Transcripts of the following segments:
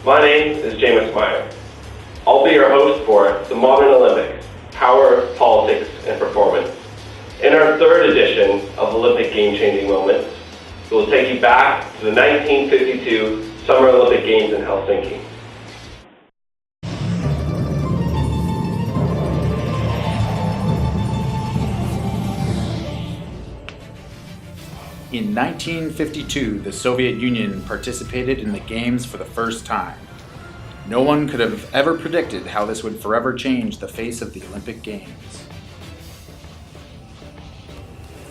My name is Jameis Meyer. I'll be your host for The Modern Olympics, Power, Politics, and Performance. In our third edition of Olympic Game-Changing Moments, we'll take you back to the 1952 Summer Olympic Games in Helsinki. In 1952, the Soviet Union participated in the Games for the first time. No one could have ever predicted how this would forever change the face of the Olympic Games.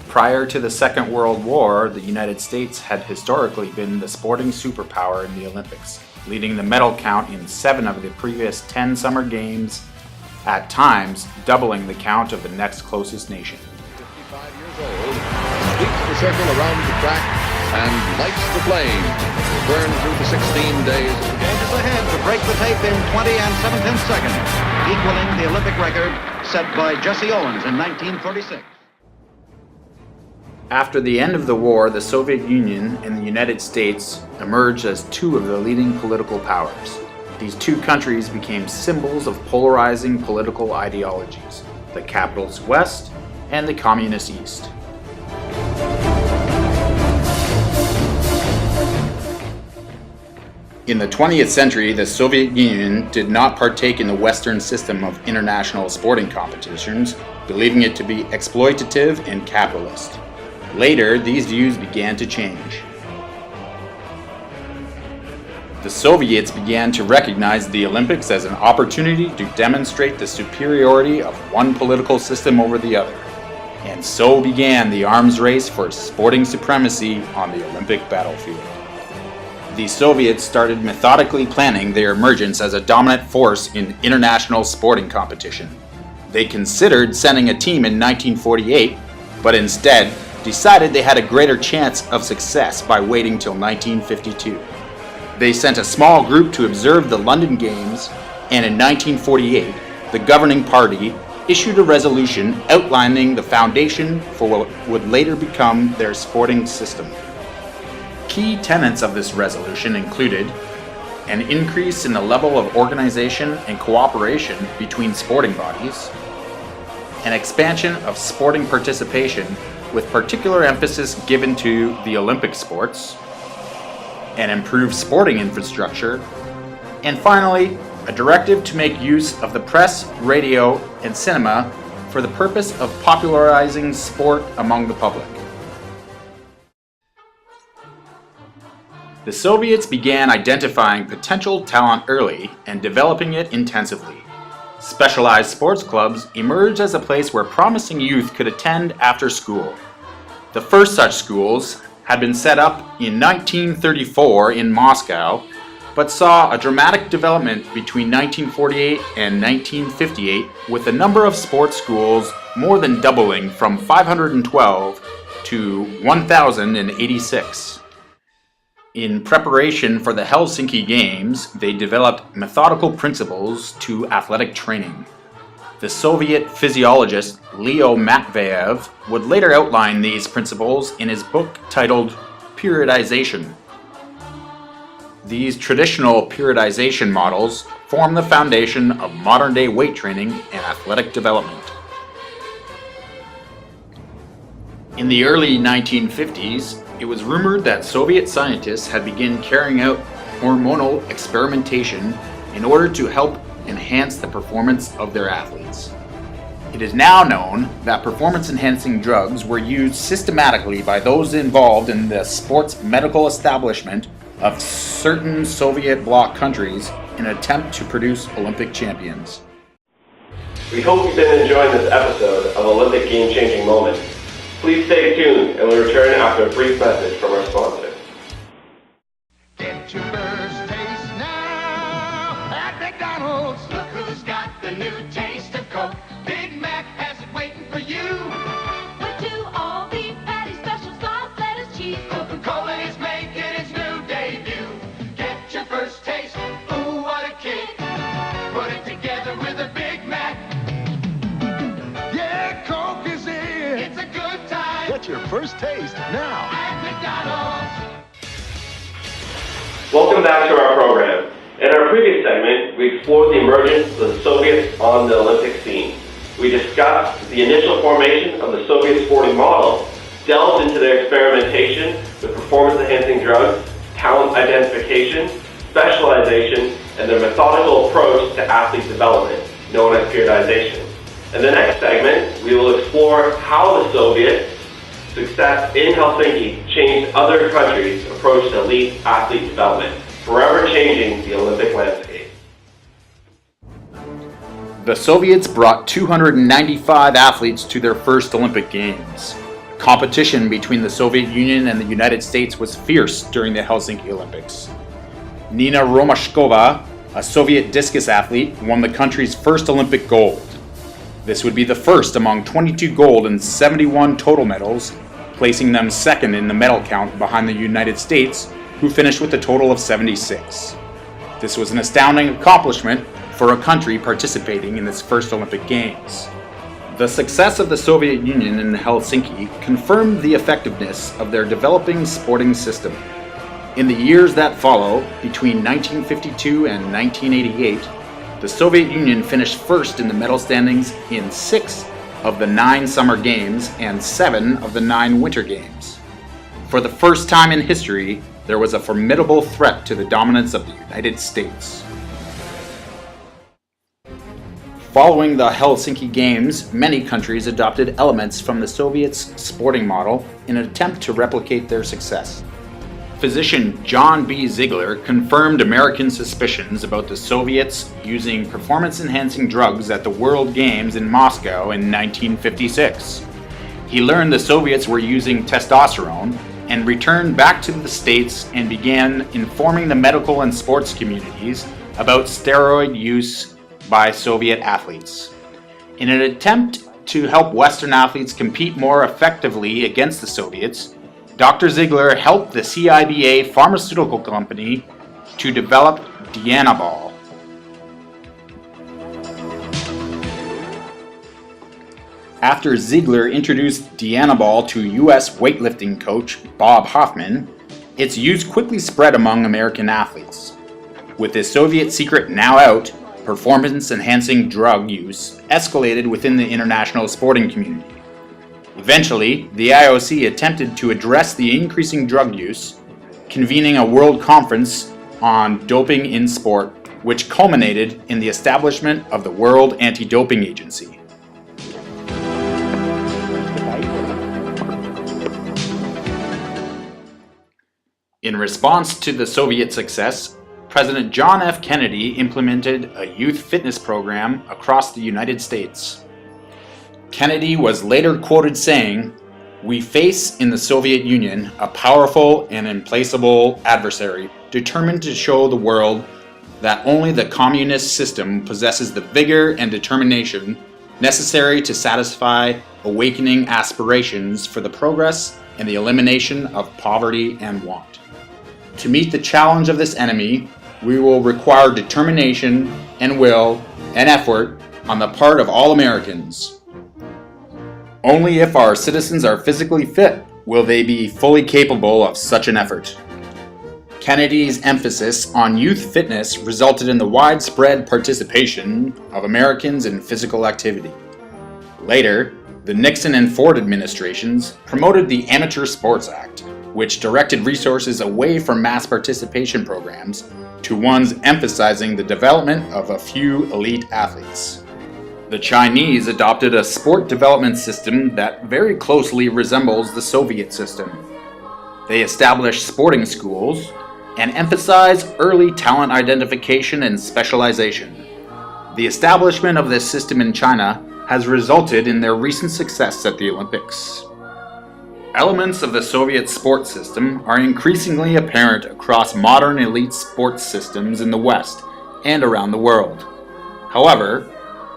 Prior to the Second World War, the United States had historically been the sporting superpower in the Olympics, leading the medal count in 7 of the previous 10 Summer Games, at times doubling the count of the next closest nation. 55 years old, sweeps the circle around the track and lights the flame to burn through the 16 days. Changes ahead to break the tape in 20 7/10 seconds, equaling the Olympic record set by Jesse Owens in 1936. After the end of the war, the Soviet Union and the United States emerged as two of the leading political powers. These two countries became symbols of polarizing political ideologies, the capitalist West and the communist East. In the 20th century, the Soviet Union did not partake in the Western system of international sporting competitions, believing it to be exploitative and capitalist. Later, these views began to change. The Soviets began to recognize the Olympics as an opportunity to demonstrate the superiority of one political system over the other. And so began the arms race for sporting supremacy on the Olympic battlefield. The Soviets started methodically planning their emergence as a dominant force in international sporting competition. They considered sending a team in 1948, but instead decided they had a greater chance of success by waiting till 1952. They sent a small group to observe the London Games, and in 1948, the governing party issued a resolution outlining the foundation for what would later become their sporting system. Key tenets of this resolution included an increase in the level of organization and cooperation between sporting bodies, an expansion of sporting participation with particular emphasis given to the Olympic sports, an improved sporting infrastructure, and finally, a directive to make use of the press, radio, and cinema for the purpose of popularizing sport among the public. The Soviets began identifying potential talent early and developing it intensively. Specialized sports clubs emerged as a place where promising youth could attend after school. The first such schools had been set up in 1934 in Moscow, but saw a dramatic development between 1948 and 1958, with the number of sports schools more than doubling from 512 to 1,086. In preparation for the Helsinki Games, they developed methodical principles to athletic training. The Soviet physiologist Leo Matveyev would later outline these principles in his book titled Periodization. These traditional periodization models form the foundation of modern-day weight training and athletic development. In the early 1950s, it was rumored that Soviet scientists had begun carrying out hormonal experimentation in order to help enhance the performance of their athletes. It is now known that performance-enhancing drugs were used systematically by those involved in the sports medical establishment of certain Soviet bloc countries in an attempt to produce Olympic champions. We hope you've been enjoying this episode of Olympic Game-Changing Moments. Please stay tuned and we'll return after a brief message from our sponsor. Get your first taste now at McDonald's. Look who's got the new taste of Coke. Big Mac has it waiting for you. With 2 all-beef patty, special sauce, lettuce, cheese. Coca-Cola is making its new debut. Get your first taste, ooh, what a kick. Put it together with a Big Mac. Yeah, Coke is it. It's a good time. Get your first taste now. At McDonald's. Welcome back to our program. In our previous segment, we explored the emergence of the Soviets on the Olympic scene. We discussed the initial formation of the Soviet sporting model, delved into their experimentation with performance-enhancing drugs, talent identification, specialization, and their methodical approach to athlete development, known as periodization. In the next segment, we will explore how the Soviets' success in Helsinki changed other countries' approach to elite athlete development, forever changing the Olympic landscape. The Soviets brought 295 athletes to their first Olympic Games. Competition between the Soviet Union and the United States was fierce during the Helsinki Olympics. Nina Romashkova, a Soviet discus athlete, won the country's first Olympic gold. This would be the first among 22 gold and 71 total medals, placing them second in the medal count behind the United States, who finished with a total of 76. This was an astounding accomplishment for a country participating in its first Olympic Games. The success of the Soviet Union in Helsinki confirmed the effectiveness of their developing sporting system. In the years that follow, between 1952 and 1988, the Soviet Union finished first in the medal standings in 6 of the 9 Summer Games and 7 of the 9 Winter Games. For the first time in history, there was a formidable threat to the dominance of the United States. Following the Helsinki Games, many countries adopted elements from the Soviets' sporting model in an attempt to replicate their success. Physician John B. Ziegler confirmed American suspicions about the Soviets using performance-enhancing drugs at the World Games in Moscow in 1956. He learned the Soviets were using testosterone and returned back to the States and began informing the medical and sports communities about steroid use by Soviet athletes. In an attempt to help Western athletes compete more effectively against the Soviets, Dr. Ziegler helped the CIBA pharmaceutical company to develop Dianabol. After Ziegler introduced Dianabol to U.S. weightlifting coach Bob Hoffman, its use quickly spread among American athletes. With the Soviet secret now out, performance-enhancing drug use escalated within the international sporting community. Eventually, the IOC attempted to address the increasing drug use, convening a world conference on doping in sport, which culminated in the establishment of the World Anti-Doping Agency. In response to the Soviet success, President John F. Kennedy implemented a youth fitness program across the United States. Kennedy was later quoted saying, "We face in the Soviet Union a powerful and implacable adversary, determined to show the world that only the communist system possesses the vigor and determination necessary to satisfy awakening aspirations for the progress and the elimination of poverty and want. To meet the challenge of this enemy, we will require determination and will and effort on the part of all Americans. Only if our citizens are physically fit will they be fully capable of such an effort." Kennedy's emphasis on youth fitness resulted in the widespread participation of Americans in physical activity. Later, the Nixon and Ford administrations promoted the Amateur Sports Act, which directed resources away from mass participation programs to ones emphasizing the development of a few elite athletes. The Chinese adopted a sport development system that very closely resembles the Soviet system. They established sporting schools and emphasized early talent identification and specialization. The establishment of this system in China has resulted in their recent success at the Olympics. Elements of the Soviet sports system are increasingly apparent across modern elite sports systems in the West and around the world. However,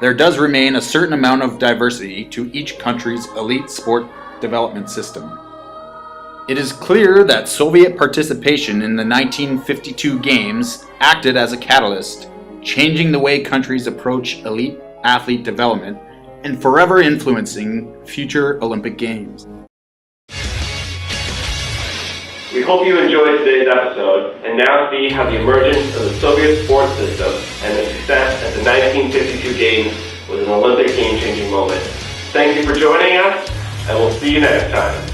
there does remain a certain amount of diversity to each country's elite sport development system. It is clear that Soviet participation in the 1952 Games acted as a catalyst, changing the way countries approach elite athlete development and forever influencing future Olympic Games. We hope you enjoyed today's episode and now see how the emergence of the Soviet sports system and the success at the 1952 Games was an Olympic game-changing moment. Thank you for joining us, and we'll see you next time.